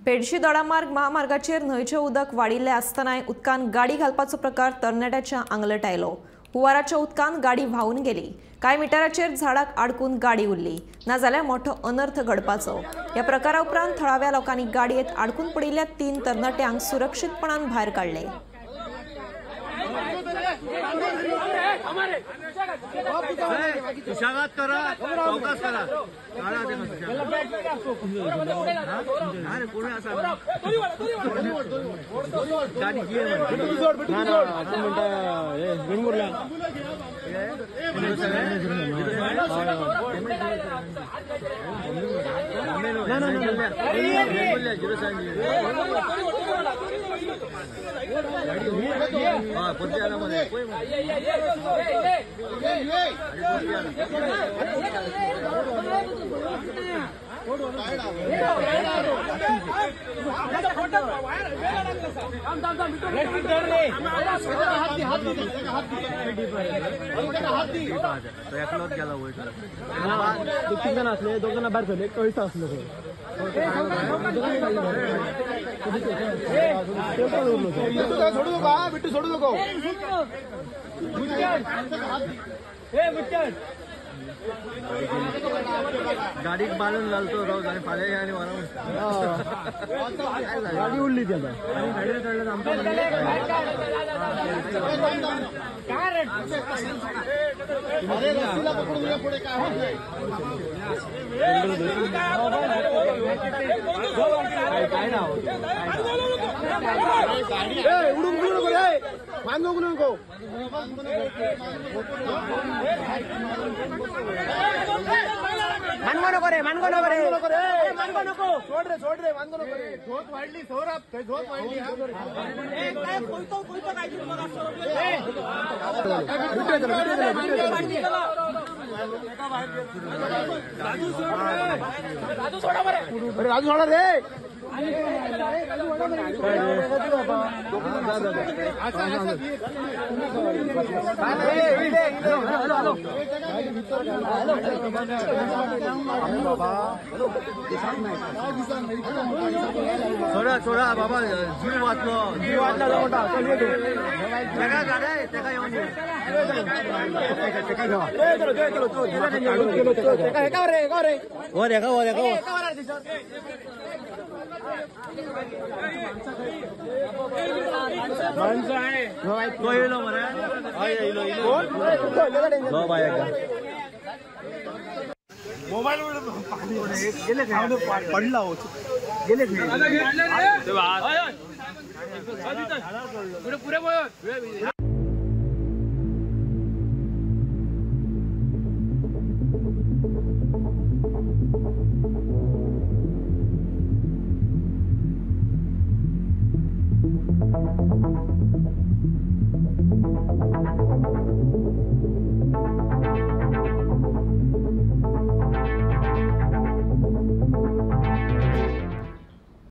पेडशी दोडामार्ग महामार्गाचेर न्हंयचें उदक वाडिल्लें आसतनाय उदकान गाडी घालपाचो प्रकार तरणाट्याच्या आंगलट आयलो। हुंवाराच्या उदकान गाडी व्हांवून गेली। कांय मिटराचेर झाडाक आडकून गाडी उरली, नाजाल्यार मोठो अनर्थ घडपाचो। ह्या प्रकारा उपरांत थळाव्या लोकांनी गाडयेंत आडकून पडिल्ल्या 3 तरणाट्यांक सुरक्षीतपणान भायर काडले। सुशागात करा, चौकास करा। अरे कोणी असा गाडी एकलोच गेला वयर दोन जण असले, दोन जण बाहेर झाले, कळीच असले सोडू नको, बिट्टू सोडू नको। गाडी बांधून घालतो रोज आणि फाल्या आणि गाडी उडली त्याला गाडीला चढलं आमचं पुढे काय उडून नको रे, बांधू नको। मानगो नको रे, मानगो नको रे, मानगो नको, सोड रे, सोड रे, मानगो नको रे। झोत वाढली सौरभ, झोत वाढली। राजू सोडा रे। सोडा सोडा बाबा, जीव वाचलो, जीव वाचला मोठा। मोबाईल पडला गेले पुरे